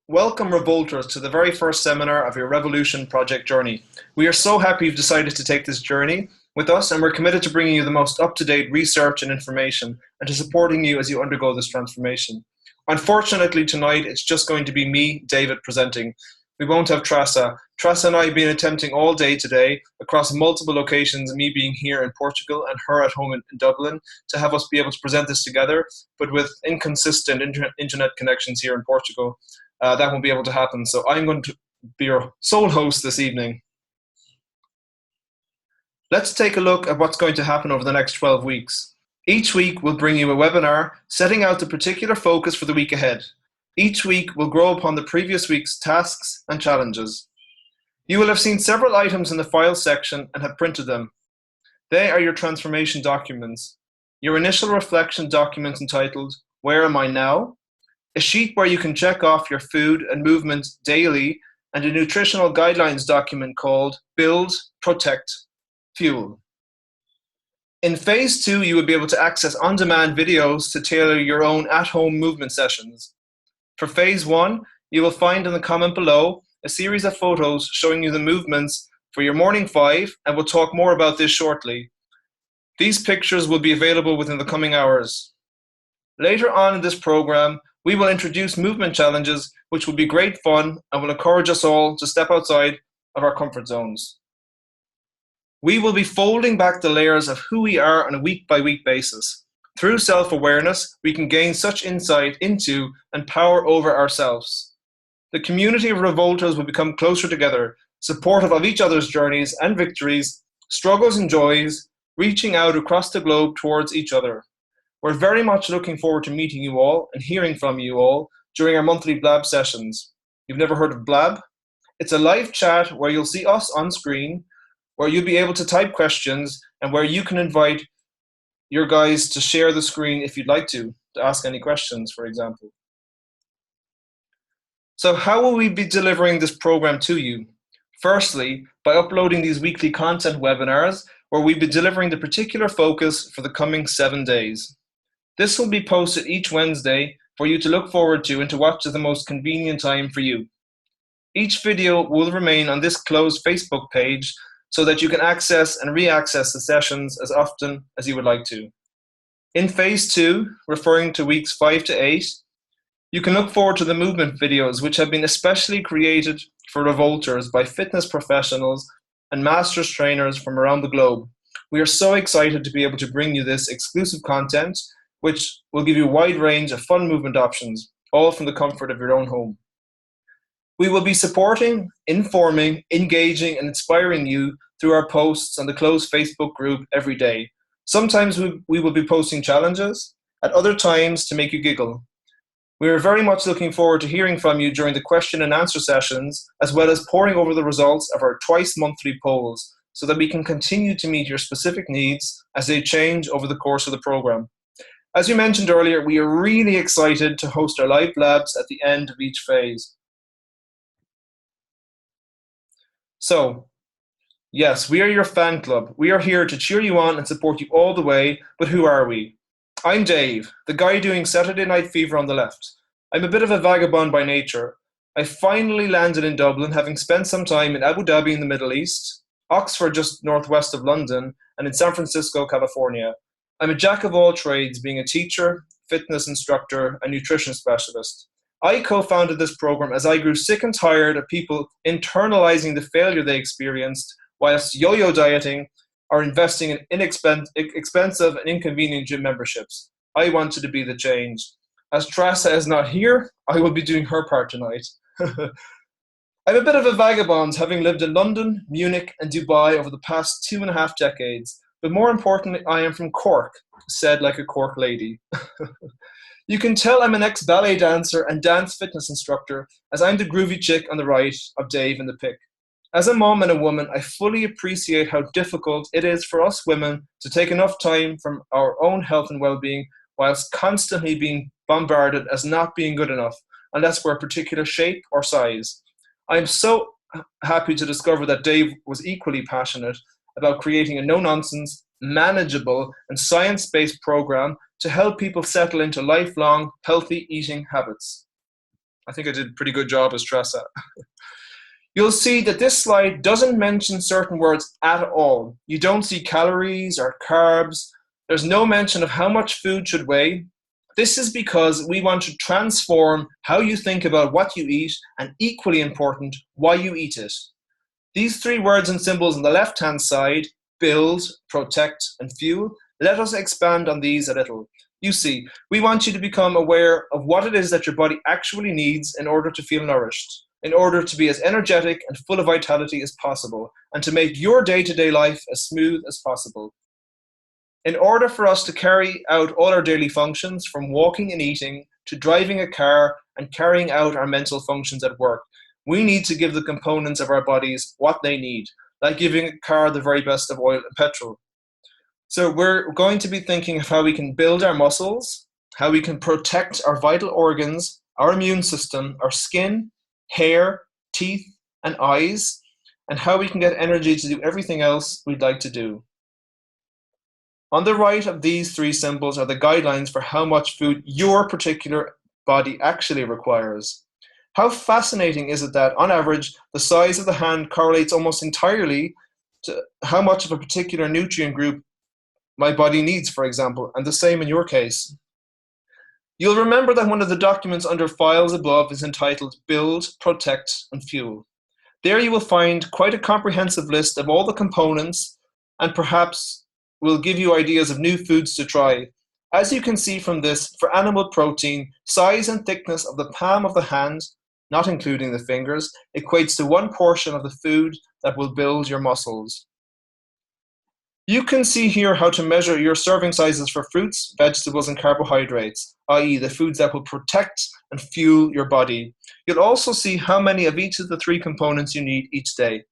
Welcome, Revolters, to the very first seminar of your Revolution project journey. We are so happy you've decided to take this journey with us, and we're committed to bringing you the most up-to-date research and information, and to supporting you as you undergo this transformation. Unfortunately, tonight, it's just going to be me, David, presenting. We won't have Trasa. Trasa and I have been attempting all day today, across multiple locations, me being here in Portugal and her at home in Dublin, to have us be able to present this together, but with inconsistent internet connections here in Portugal. That won't be able to happen. So I'm going to be your sole host this evening. Let's take a look at what's going to happen over the next 12 weeks. Each week we'll bring you a webinar setting out the particular focus for the week ahead. Each week will grow upon the previous week's tasks and challenges. You will have seen several items in the files section and have printed them. They are your transformation documents. Your initial reflection document entitled, Where Am I Now? A sheet where you can check off your food and movement daily, and a nutritional guidelines document called Build, Protect, Fuel. In phase 2, you will be able to access on-demand videos to tailor your own at-home movement sessions. For phase 1, you will find in the comment below a series of photos showing you the movements for your morning 5, and we'll talk more about this shortly. These pictures will be available within the coming hours. Later on in this program, we will introduce movement challenges, which will be great fun and will encourage us all to step outside of our comfort zones. We will be folding back the layers of who we are on a week-by-week basis. Through self-awareness, we can gain such insight into and power over ourselves. The community of Revolters will become closer together, supportive of each other's journeys and victories, struggles and joys, reaching out across the globe towards each other. We're very much looking forward to meeting you all and hearing from you all during our monthly Blab sessions. You've never heard of Blab? It's a live chat where you'll see us on screen, where you'll be able to type questions, and where you can invite your guys to share the screen if you'd like to ask any questions, for example. So how will we be delivering this program to you? Firstly, by uploading these weekly content webinars, where we'll be delivering the particular focus for the coming 7 days. This will be posted each Wednesday for you to look forward to and to watch at the most convenient time for you. Each video will remain on this closed Facebook page so that you can access and re-access the sessions as often as you would like to. In phase 2, referring to weeks 5 to 8, you can look forward to the movement videos, which have been especially created for Revolters by fitness professionals and masters trainers from around the globe. We are so excited to be able to bring you this exclusive content, which will give you a wide range of fun movement options, all from the comfort of your own home. We will be supporting, informing, engaging, and inspiring you through our posts on the closed Facebook group every day. Sometimes we will be posting challenges, at other times to make you giggle. We are very much looking forward to hearing from you during the question and answer sessions, as well as poring over the results of our twice-monthly polls, so that we can continue to meet your specific needs as they change over the course of the program. As we mentioned earlier, we are really excited to host our live labs at the end of each phase. So, yes, we are your fan club. We are here to cheer you on and support you all the way, but who are we? I'm Dave, the guy doing Saturday Night Fever on the left. I'm a bit of a vagabond by nature. I finally landed in Dublin, having spent some time in Abu Dhabi in the Middle East, Oxford just northwest of London, and in San Francisco, California. I'm a jack of all trades, being a teacher, fitness instructor, and nutrition specialist. I co-founded this program as I grew sick and tired of people internalizing the failure they experienced whilst yo-yo dieting or investing in expensive and inconvenient gym memberships. I wanted to be the change. As Trasa is not here, I will be doing her part tonight. I'm a bit of a vagabond, having lived in London, Munich, and Dubai over the past 2.5 decades. But more importantly, I am from Cork, said like a Cork lady. You can tell I'm an ex-ballet dancer and dance fitness instructor, as I'm the groovy chick on the right of Dave in the pic. As a mom and a woman, I fully appreciate how difficult it is for us women to take enough time from our own health and well-being whilst constantly being bombarded as not being good enough, unless we're a particular shape or size. I am so happy to discover that Dave was equally passionate about creating a no-nonsense, manageable, and science-based program to help people settle into lifelong, healthy eating habits. I think I did a pretty good job as Tressa. You'll see that this slide doesn't mention certain words at all. You don't see calories or carbs. There's no mention of how much food should weigh. This is because we want to transform how you think about what you eat, and equally important, why you eat it. These three words and symbols on the left-hand side, build, protect, and fuel, let us expand on these a little. You see, we want you to become aware of what it is that your body actually needs in order to feel nourished, in order to be as energetic and full of vitality as possible, and to make your day-to-day life as smooth as possible. In order for us to carry out all our daily functions, from walking and eating to driving a car and carrying out our mental functions at work, we need to give the components of our bodies what they need, like giving a car the very best of oil and petrol. So we're going to be thinking of how we can build our muscles, how we can protect our vital organs, our immune system, our skin, hair, teeth, and eyes, and how we can get energy to do everything else we'd like to do. On the right of these three symbols are the guidelines for how much food your particular body actually requires. How fascinating is it that, on average, the size of the hand correlates almost entirely to how much of a particular nutrient group my body needs, for example, and the same in your case. You'll remember that one of the documents under files above is entitled Build, Protect, and Fuel. There you will find quite a comprehensive list of all the components, and perhaps will give you ideas of new foods to try. As you can see from this, for animal protein, size and thickness of the palm of the hand, not including the fingers, equates to one portion of the food that will build your muscles. You can see here how to measure your serving sizes for fruits, vegetables, and carbohydrates, i.e. the foods that will protect and fuel your body. You'll also see how many of each of the three components you need each day.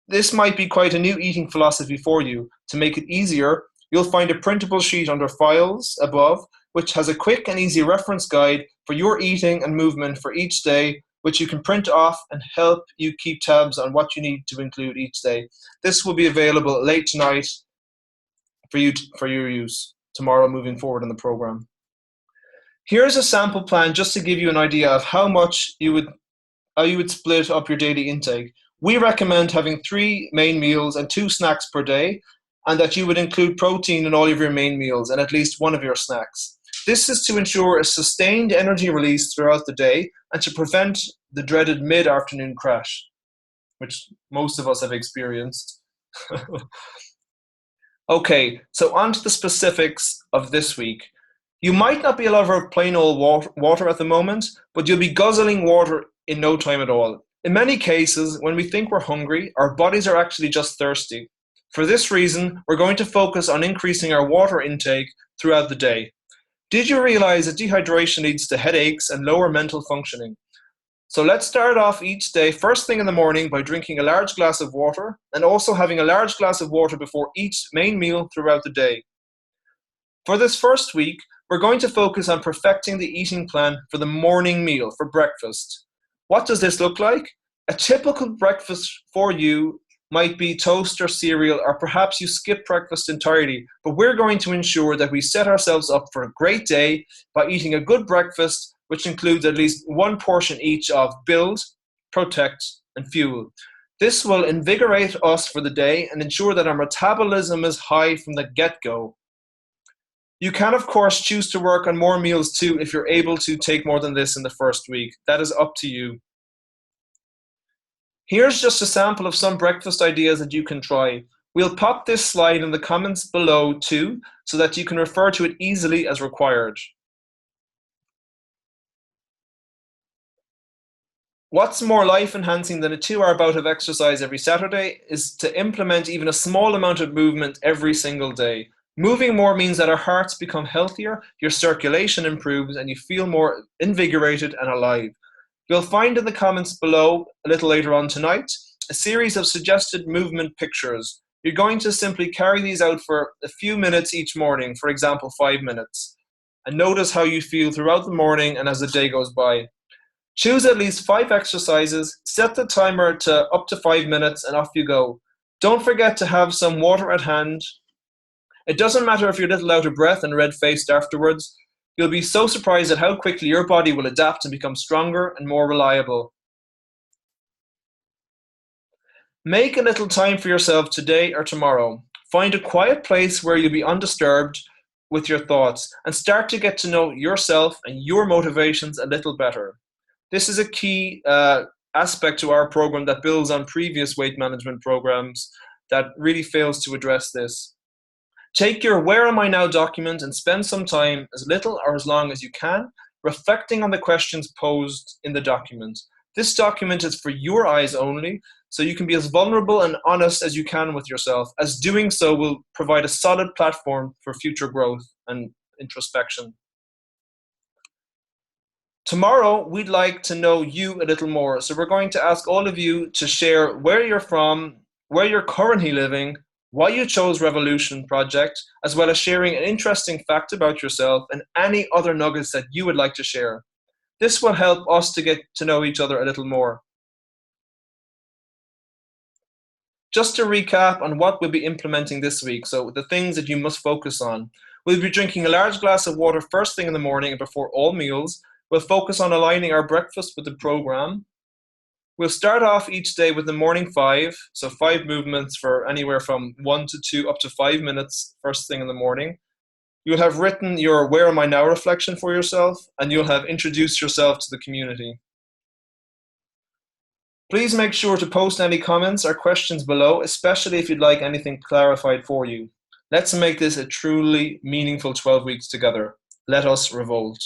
This might be quite a new eating philosophy for you. To make it easier, you'll find a printable sheet under Files above, which has a quick and easy reference guide for your eating and movement for each day, which you can print off and help you keep tabs on what you need to include each day. This will be available late tonight for your use tomorrow moving forward in the program. Here's a sample plan just to give you an idea of how you would split up your daily intake. We recommend having 3 main meals and 2 snacks per day, and that you would include protein in all of your main meals and at least one of your snacks. This is to ensure a sustained energy release throughout the day and to prevent the dreaded mid-afternoon crash, which most of us have experienced. Okay, so on to the specifics of this week. You might not be a lover of plain old water at the moment, but you'll be guzzling water in no time at all. In many cases, when we think we're hungry, our bodies are actually just thirsty. For this reason, we're going to focus on increasing our water intake throughout the day. Did you realize that dehydration leads to headaches and lower mental functioning? So let's start off each day first thing in the morning by drinking a large glass of water, and also having a large glass of water before each main meal throughout the day. For this first week, we're going to focus on perfecting the eating plan for the morning meal, for breakfast. What does this look like? A typical breakfast for you might be toast or cereal, or perhaps you skip breakfast entirely, but we're going to ensure that we set ourselves up for a great day by eating a good breakfast, which includes at least one portion each of build, protect, and fuel. This will invigorate us for the day and ensure that our metabolism is high from the get-go. You can, of course, choose to work on more meals too if you're able to take more than this in the first week. That is up to you. Here's just a sample of some breakfast ideas that you can try. We'll pop this slide in the comments below too, so that you can refer to it easily as required. What's more life-enhancing than a 2-hour bout of exercise every Saturday is to implement even a small amount of movement every single day. Moving more means that our hearts become healthier, your circulation improves, and you feel more invigorated and alive. You'll find in the comments below, a little later on tonight, a series of suggested movement pictures. You're going to simply carry these out for a few minutes each morning, for example, 5 minutes. And notice how you feel throughout the morning and as the day goes by. Choose at least 5 exercises, set the timer to up to 5 minutes, and off you go. Don't forget to have some water at hand. It doesn't matter if you're a little out of breath and red-faced afterwards. You'll be so surprised at how quickly your body will adapt and become stronger and more reliable. Make a little time for yourself today or tomorrow. Find a quiet place where you'll be undisturbed with your thoughts and start to get to know yourself and your motivations a little better. This is a key aspect to our program that builds on previous weight management programs that really fails to address this. Take your Where Am I Now document and spend some time, as little or as long as you can, reflecting on the questions posed in the document. This document is for your eyes only, so you can be as vulnerable and honest as you can with yourself, as doing so will provide a solid platform for future growth and introspection. Tomorrow, we'd like to know you a little more, so we're going to ask all of you to share where you're from, where you're currently living, why you chose Revolution Project, as well as sharing an interesting fact about yourself and any other nuggets that you would like to share. This will help us to get to know each other a little more. Just to recap on what we'll be implementing this week, so the things that you must focus on. We'll be drinking a large glass of water first thing in the morning and before all meals. We'll focus on aligning our breakfast with the program. We'll start off each day with the morning 5, so 5 movements for anywhere from 1 to 2 up to 5 minutes first thing in the morning. You'll have written your Where Am I Now reflection for yourself, and you'll have introduced yourself to the community. Please make sure to post any comments or questions below, especially if you'd like anything clarified for you. Let's make this a truly meaningful 12 weeks together. Let us revolt.